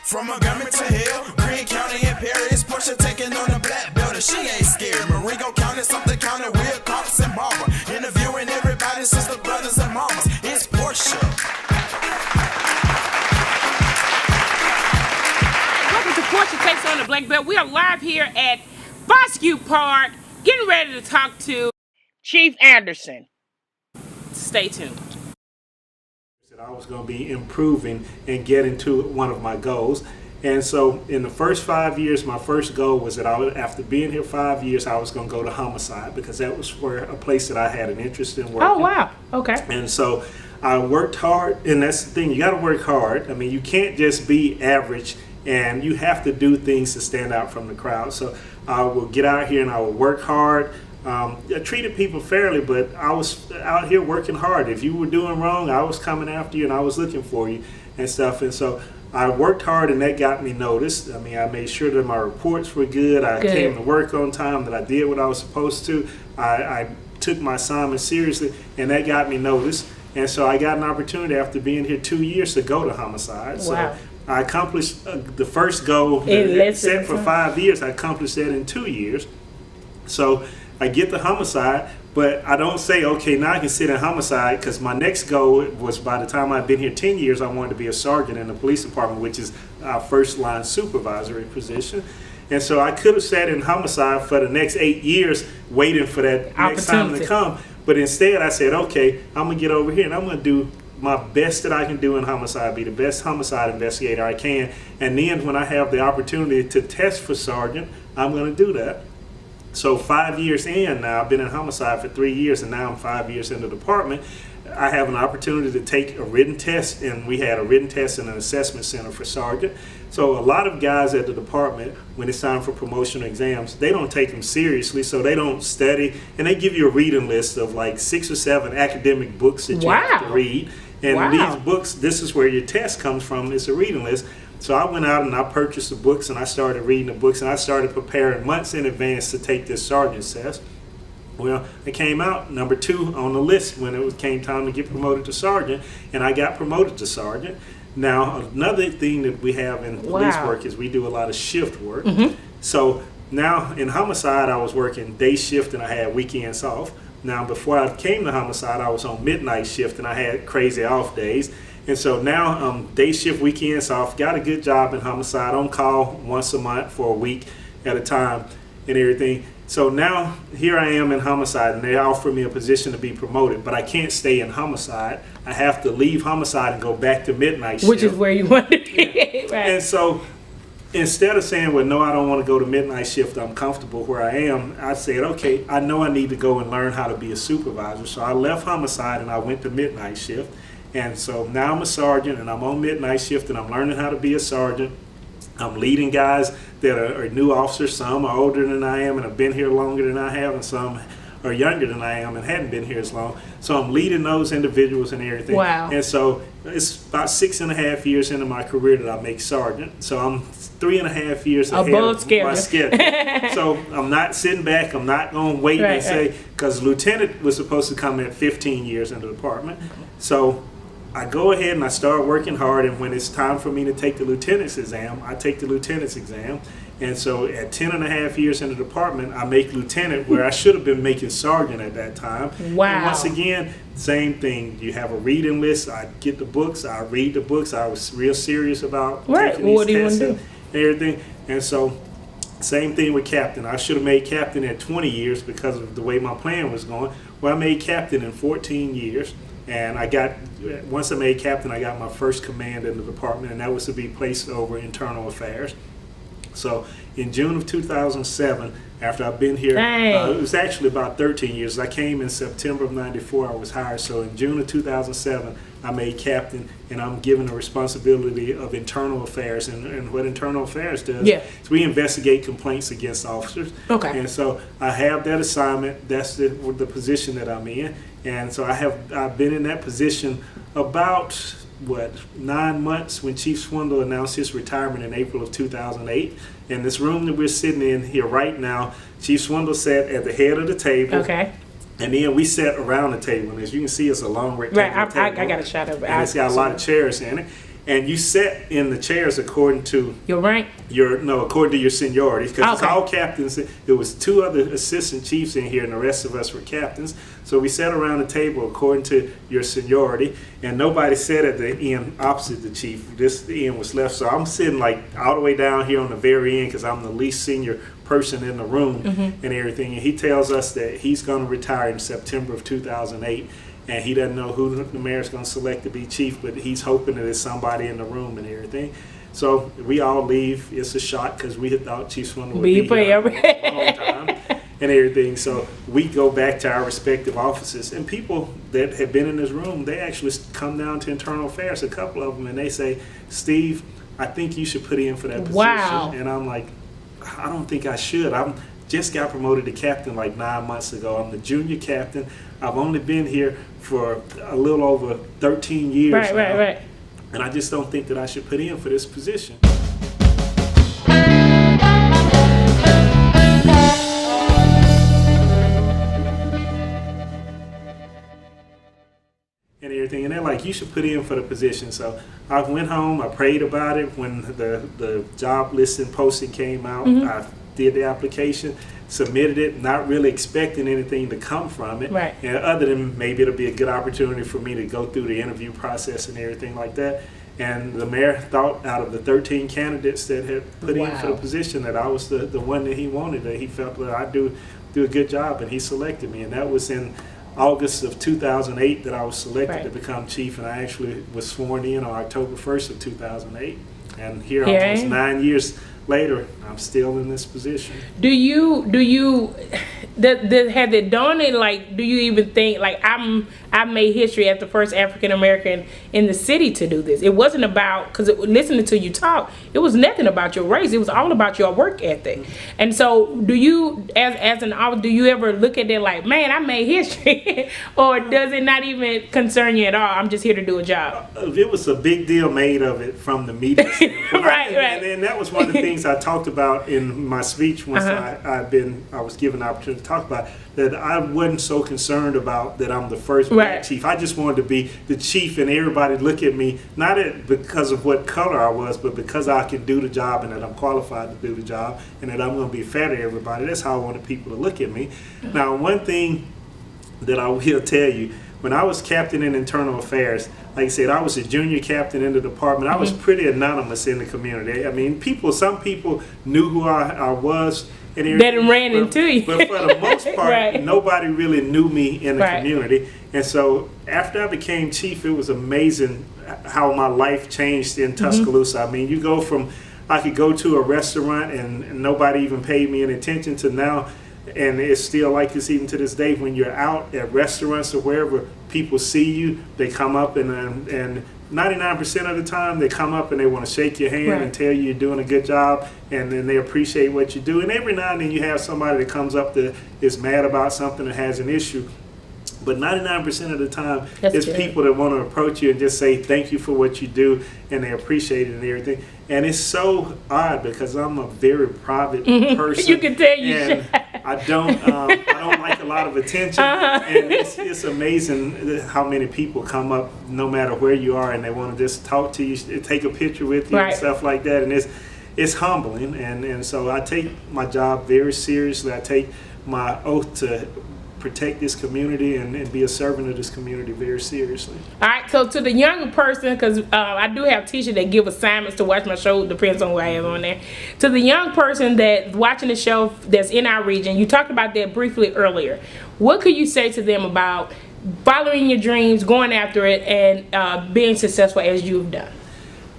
From Montgomery to Hill, Greene County and Perry, Portia taking on the black belt, and she ain't scared. Marengo County, something county, Will, Cox, and Barbara. Interviewing everybody, sister, brothers, and mamas. It's Portia. Welcome to Portia Takes on the Black Belt. We are live here at Bosque Park, getting ready to talk to Chief Anderson. Stay tuned. I was going to be improving and getting to one of my goals. And so in the first 5 years, my first goal was that after being here 5 years, I was going to go to homicide, because that was where a place that I had an interest in working. Oh, wow. Okay. And so I worked hard, and that's the thing, you got to work hard. I mean, you can't just be average, and you have to do things to stand out from the crowd. So I will get out here and I will work hard. I treated people fairly, but I was out here working hard. If you were doing wrong, I was coming after you and I was looking for you and stuff. And so I worked hard, and that got me noticed. I mean, I made sure that my reports were good. I came to work on time, that I did what I was supposed to. I took my assignment seriously, and that got me noticed. And so I got an opportunity after being here 2 years to go to homicide. Wow. So I accomplished the first goal set for 5 years. I accomplished that in 2 years. So I get the homicide, but I don't say, okay, now I can sit in homicide, because my next goal was, by the time I'd been here 10 years, I wanted to be a sergeant in the police department, which is our first line supervisory position. And so I could have sat in homicide for the next 8 years waiting for that next time to come. But instead I said, okay, I'm going to get over here and I'm going to do my best that I can do in homicide, be the best homicide investigator I can. And then when I have the opportunity to test for sergeant, I'm going to do that. So 5 years in now, I've been in homicide for 3 years, and now I'm 5 years in the department. I have an opportunity to take a written test, and we had a written test in an assessment center for sergeant. So a lot of guys at the department, when it's time for promotional exams, they don't take them seriously, so they don't study, and they give you a reading list of like 6 or 7 academic books that you have to read. And these books, this is where your test comes from, it's a reading list. So I went out and I purchased the books, and I started reading the books, and I started preparing months in advance to take this sergeant's test. Well, it came out number 2 on the list when it came time to get promoted to sergeant, and I got promoted to sergeant. Now, another thing that we have in police work is we do a lot of shift work. So now in homicide, I was working day shift and I had weekends off. Now, before I came to homicide, I was on midnight shift and I had crazy off days. And so now day shift, weekends off, got a good job in homicide, on call once a month for a week at a time and everything. So now here I am in homicide, and they offer me a position to be promoted, but I can't stay in homicide. I have to leave homicide and go back to midnight shift. Which is where you want to be. Right. And so instead of saying, well, no, I don't want to go to midnight shift, I'm comfortable where I am, I said, okay, I know I need to go and learn how to be a supervisor. So I left homicide and I went to midnight shift. And so now I'm a sergeant and I'm on midnight shift and I'm learning how to be a sergeant. I'm leading guys that are new officers. Some are older than I am and have been here longer than I have, and some are younger than I am and hadn't been here as long. So I'm leading those individuals and everything. Wow. And so it's about 6.5 years into my career that I make sergeant. So I'm 3.5 years ahead of my schedule. So I'm not sitting back. I'm not going to wait and say, because lieutenant was supposed to come at 15 years in the department. So I go ahead and I start working hard, and when it's time for me to take the lieutenant's exam, I take the lieutenant's exam. And so at 10.5 years in the department, I make lieutenant, where I should have been making sergeant at that time. Wow. And once again, same thing. You have a reading list. I get the books. I read the books. I was real serious about taking these tests and everything. And so same thing with captain. I should have made captain at 20 years because of the way my plan was going. Well, I made captain in 14 years. And once I made captain, I got my first command in the department, and that was to be placed over internal affairs. So in June of 2007, after I've been here, it was actually about 13 years. I came in September of '94, I was hired. So in June of 2007, I made captain, and I'm given the responsibility of internal affairs. And what internal affairs does is we investigate complaints against officers. Okay. And so I have that assignment. That's the position that I'm in. And so I've been in that position about 9 months when Chief Swindle announced his retirement in April of 2008. In this room that we're sitting in here right now, Chief Swindle sat at the head of the table. Okay. And then we sat around the table. And as you can see, it's a long rectangular table. I got a shot of it. And it's got a lot of chairs in it. and you sat in the chairs according to your rank. According to your seniority, because it's Okay. all captains. There was 2 other assistant chiefs in here, and the rest of us were captains. So we sat around the table according to your seniority, and nobody sat at the end opposite the chief. The end was left, so I'm sitting like all the way down here on the very end because I'm the least senior person in the room and everything. And he tells us that he's going to retire in September of 2008. And he doesn't know who the mayor's going to select to be chief, but he's hoping that there's somebody in the room and everything. So we all leave. It's a shock because we had thought Chief Swindle would be here a long time and everything. So we go back to our respective offices. And people that have been in this room, they actually come down to internal affairs, a couple of them, and they say, Steve, I think you should put in for that position. Wow. And I'm like, I don't think I should. Just got promoted to captain like 9 months ago. I'm the junior captain. I've only been here for a little over 13 years now. Right. And I just don't think that I should put in for this position. And everything, and they're like, you should put in for the position. So I went home, I prayed about it. When the job listing posting came out, I did the application, submitted it, not really expecting anything to come from it. Right. And other than maybe it'll be a good opportunity for me to go through the interview process and everything like that. And the mayor thought out of the 13 candidates that had put in for the position that I was the one that he wanted, that he felt that I'd do a good job, and he selected me. And that was in August of 2008 that I was selected to become chief, and I actually was sworn in on October 1st of 2008. And here almost 9 years later, I'm still in this position. Do you have it dawned, like, do you even think, like, I made history as the first African American in the city to do this? It wasn't about, because listening to you talk, it was nothing about your race. It was all about your work ethic. And so, do you, as an officer, do you ever look at it like, man, I made history, or does it not even concern you at all? I'm just here to do a job. It was a big deal made of it from the media. Right. And that was one of the things I talked about in my speech once I was given the opportunity to talk about, that I wasn't so concerned about that I'm the first black chief. I just wanted to be the chief, and everybody look at me not because of what color I was, but because I can do the job and that I'm qualified to do the job and that I'm going to be fair to everybody. That's how I wanted people to look at me. Now, one thing that I will tell you, when I was captain in internal affairs, like I said, I was a junior captain in the department. I was pretty anonymous in the community. I mean, some people knew who I was. And that ran into you. But for the most part, nobody really knew me in the community. And so after I became chief, it was amazing how my life changed in Tuscaloosa. I mean, you go from, I could go to a restaurant and nobody even paid me any attention, to now, and it's still like this even to this day, when you're out at restaurants or wherever, people see you, they come up and 99% of the time they come up and they want to shake your hand and tell you you're doing a good job, and then they appreciate what you do. And every now and then you have somebody that comes up that is mad about something and has an issue. But 99% of the time, it's people that want to approach you and just say thank you for what you do, and they appreciate it and everything. And it's so odd because I'm a very private person. You can tell you. And I don't like a lot of attention. And it's amazing how many people come up, no matter where you are, and they want to just talk to you, take a picture with you and stuff like that. And it's humbling. And so I take my job very seriously. I take my oath to protect this community and be a servant of this community very seriously. All right, so to the younger person, because I do have teachers that give assignments to watch my show, depends on who I have on there. To the young person that's watching the show that's in our region, you talked about that briefly earlier. What could you say to them about following your dreams, going after it, and being successful as you've done?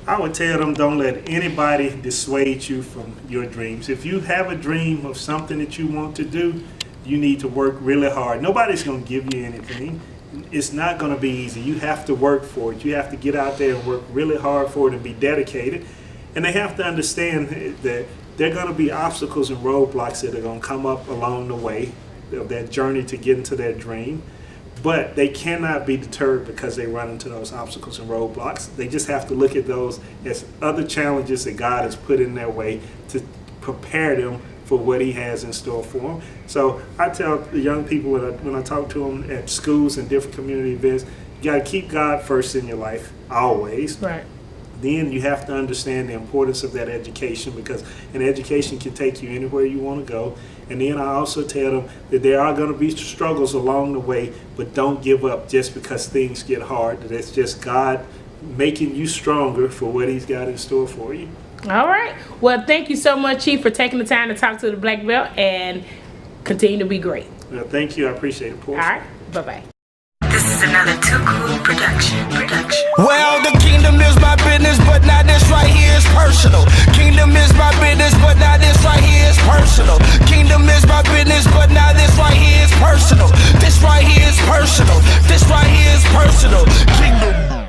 I would tell them, don't let anybody dissuade you from your dreams. If you have a dream of something that you want to do, you need to work really hard. Nobody's going to give you anything. It's not going to be easy. You have to work for it. You have to get out there and work really hard for it and be dedicated. And they have to understand that there are going to be obstacles and roadblocks that are going to come up along the way of that journey to get into their dream. But they cannot be deterred because they run into those obstacles and roadblocks. They just have to look at those as other challenges that God has put in their way to prepare them for what he has in store for them. So I tell the young people when I talk to them at schools and different community events, you got to keep God first in your life, always. Right. then you have to understand the importance of that education, because an education can take you anywhere you want to go. And then I also tell them that there are going to be struggles along the way, but don't give up just because things get hard. That's just God making you stronger for what He's got in store for you. All right. Well, thank you so much, Chief, for taking the time to talk to the Black Belt, and continue to be great. Well, thank you. I appreciate it, Portia. All right. Bye-bye. This is another Too Cool production. Well, the kingdom is my business, but now this right here is personal. Kingdom